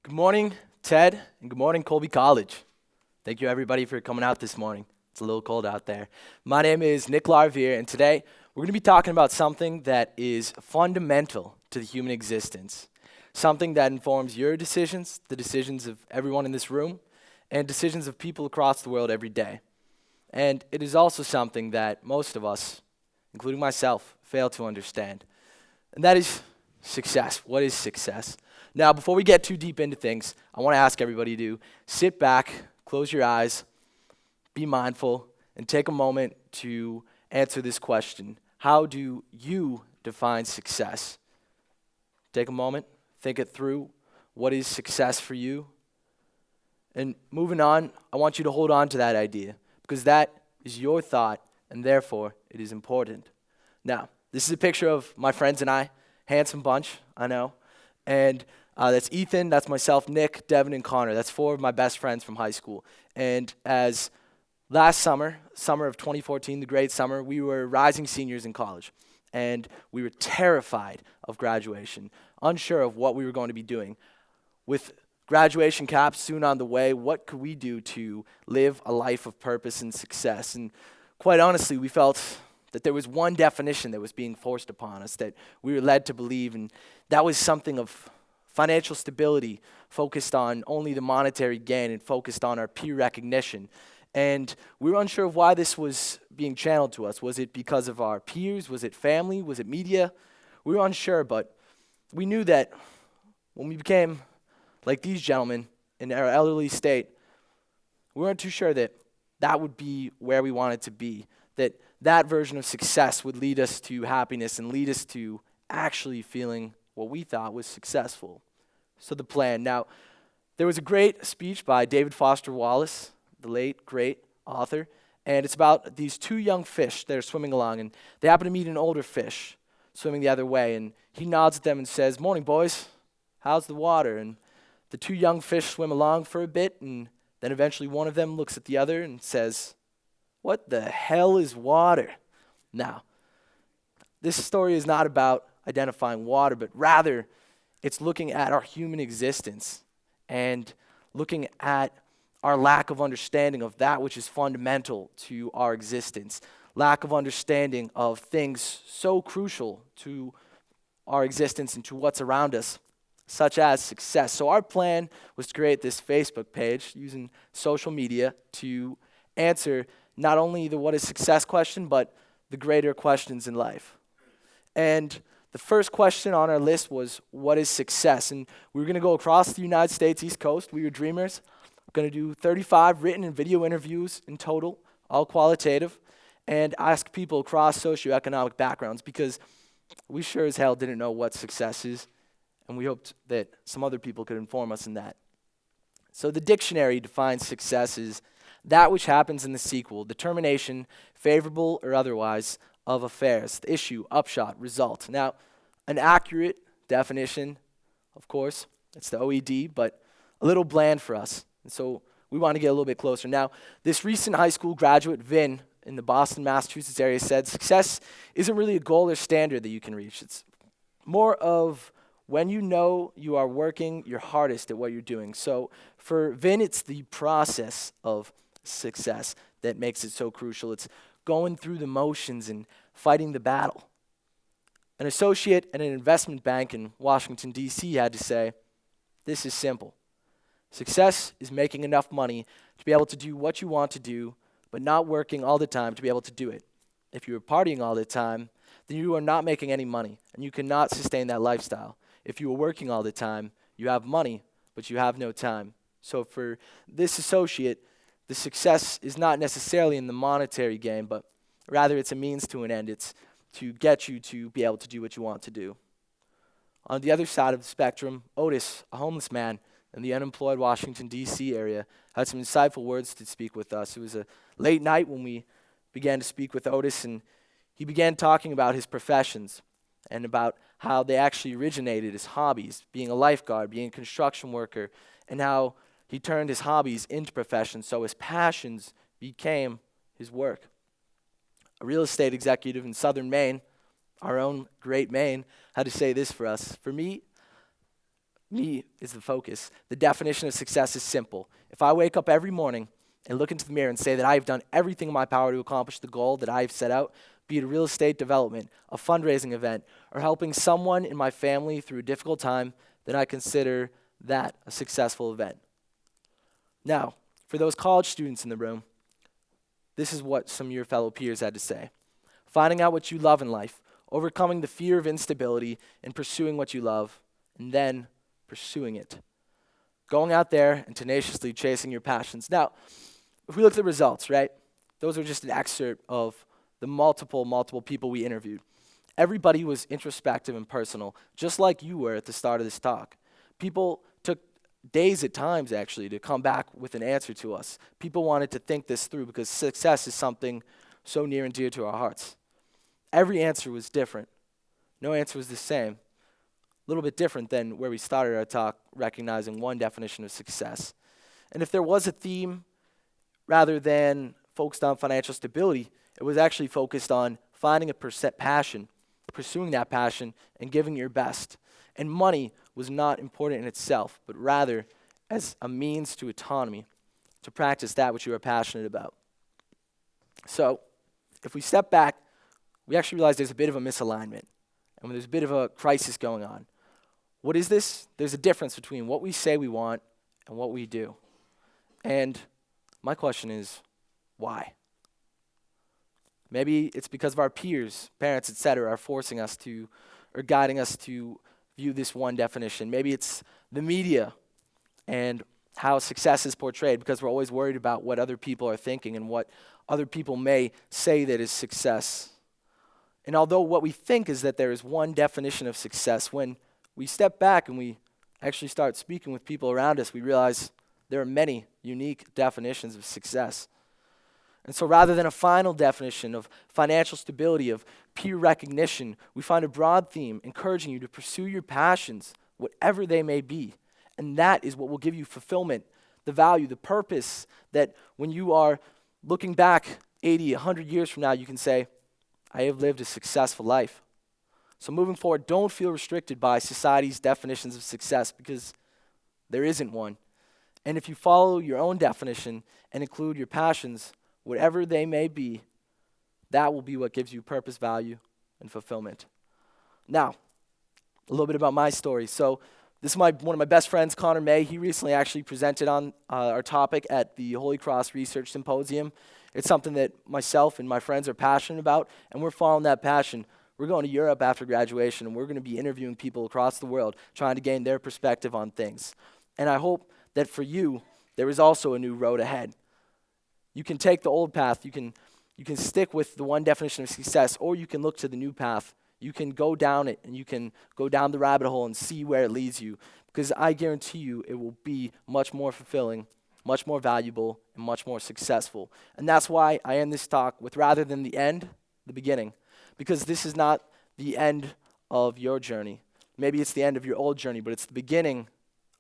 Good morning, Ted, and good morning, Colby College. Thank you, everybody, for coming out this morning. It's a little cold out there. My name is LaRovere, and today we're going to be talking about something that is fundamental to the human existence, something that informs your decisions, the decisions of everyone in this room, and decisions of people across the world every day. And it is also something that most of us, including myself, fail to understand, and that is success. What is success? Now, before we get too deep into things, I want to ask everybody to sit back, close your eyes, be mindful, and take a moment to answer this question. How do you define success? Take a moment, think it through. What is success for you? And moving on, I want you to hold on to that idea because that is your thought, and therefore it is important. Now, this is a picture of my friends and I. Handsome bunch, I know. And that's Ethan, that's myself, Nick, Devin, and Connor. That's four of my best friends from high school. And as last summer of 2014, the great summer, we were rising seniors in college. And we were terrified of graduation, unsure of what we were going to be doing. With graduation caps soon on the way, what could we do to live a life of purpose and success? And quite honestly, we felt that there was one definition that was being forced upon us, that we were led to believe, and that was something of financial stability, focused on only the monetary gain and focused on our peer recognition. And we were unsure of why this was being channeled to us. Was it because of our peers? Was it family? Was it media? We were unsure, but we knew that when we became like these gentlemen in our elderly state, we weren't too sure that that would be where we wanted to be, that version of success would lead us to happiness and lead us to actually feeling what we thought was successful. So the plan. Now, there was a great speech by David Foster Wallace, the late, great author, and it's about these two young fish that are swimming along, and they happen to meet an older fish swimming the other way, and he nods at them and says, "Morning, boys. How's the water?" And the two young fish swim along for a bit, and then eventually one of them looks at the other and says, "What the hell is water?" Now, this story is not about identifying water, but rather it's looking at our human existence and looking at our lack of understanding of that which is fundamental to our existence, lack of understanding of things so crucial to our existence and to what's around us, such as success. So our plan was to create this Facebook page using social media to answer not only the what is success question, but the greater questions in life. And the first question on our list was, what is success? And we were going to go across the United States East Coast. We were dreamers. We're going to do 35 written and video interviews in total, all qualitative, and ask people across socioeconomic backgrounds because we sure as hell didn't know what success is, and we hoped that some other people could inform us in that. So the dictionary defines success as that which happens in the sequel, determination, favorable or otherwise, of affairs, the issue, upshot, result. Now, an accurate definition, of course, it's the OED, but a little bland for us. And so we want to get a little bit closer. Now, this recent high school graduate, Vin, in the Boston, Massachusetts area said, success isn't really a goal or standard that you can reach. It's more of when you know you are working your hardest at what you're doing. So for Vin, it's the process of success that makes it so crucial. It's going through the motions and fighting the battle. An associate at an investment bank in Washington, D.C. had to say, this is simple. Success is making enough money to be able to do what you want to do, but not working all the time to be able to do it. If you are partying all the time, then you are not making any money, and you cannot sustain that lifestyle. If you are working all the time, you have money, but you have no time. So for this associate, the success is not necessarily in the monetary gain, but rather it's a means to an end. It's to get you to be able to do what you want to do. On the other side of the spectrum, Otis, a homeless man in the unemployed Washington, D.C. area, had some insightful words to speak with us. It was a late night when we began to speak with Otis, and he began talking about his professions and about how they actually originated as hobbies, being a lifeguard, being a construction worker, and how he turned his hobbies into professions, so his passions became his work. A real estate executive in southern Maine, our own great Maine, had to say this for us. For me, me is the focus. The definition of success is simple. If I wake up every morning and look into the mirror and say that I've done everything in my power to accomplish the goal that I've set out, be it a real estate development, a fundraising event, or helping someone in my family through a difficult time, then I consider that a successful event. Now, for those college students in the room, this is what some of your fellow peers had to say. Finding out what you love in life, overcoming the fear of instability, and pursuing what you love, and then pursuing it. Going out there and tenaciously chasing your passions. Now, if we look at the results, right? Those are just an excerpt of the multiple people we interviewed. Everybody was introspective and personal, just like you were at the start of this talk. People took days at times, actually, to come back with an answer to us. People wanted to think this through because success is something so near and dear to our hearts. Every answer was different. No answer was the same. A little bit different than where we started our talk, recognizing one definition of success. And if there was a theme, rather than focused on financial stability, it was actually focused on finding a passion, pursuing that passion, and giving your best. And money was not important in itself, but rather as a means to autonomy, to practice that which you are passionate about. So, if we step back, we actually realize there's a bit of a misalignment, and when there's a bit of a crisis going on. What is this? There's a difference between what we say we want and what we do. And my question is, why? Maybe it's because of our peers, parents, etc., are forcing us to, or guiding us to view this one definition. Maybe it's the media and how success is portrayed, because we're always worried about what other people are thinking and what other people may say that is success. And although what we think is that there is one definition of success, when we step back and we actually start speaking with people around us, we realize there are many unique definitions of success. And so rather than a final definition of financial stability, of peer recognition, we find a broad theme encouraging you to pursue your passions, whatever they may be. And that is what will give you fulfillment, the value, the purpose, that when you are looking back 80, 100 years from now, you can say, I have lived a successful life. So moving forward, don't feel restricted by society's definitions of success, because there isn't one. And if you follow your own definition and include your passions, whatever they may be, that will be what gives you purpose, value, and fulfillment. Now, a little bit about my story. So this is one of my best friends, Connor May. He recently actually presented on our topic at the Holy Cross Research Symposium. It's something that myself and my friends are passionate about, and we're following that passion. We're going to Europe after graduation, and we're going to be interviewing people across the world, trying to gain their perspective on things. And I hope that for you, there is also a new road ahead. You can take the old path, you can stick with the one definition of success, or you can look to the new path. You can go down it, and you can go down the rabbit hole and see where it leads you, because I guarantee you it will be much more fulfilling, much more valuable, and much more successful. And that's why I end this talk with, rather than the end, the beginning, because this is not the end of your journey. Maybe it's the end of your old journey, but it's the beginning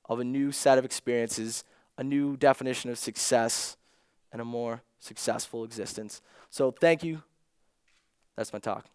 of a new set of experiences, a new definition of success, and a more successful existence. So thank you. That's my talk.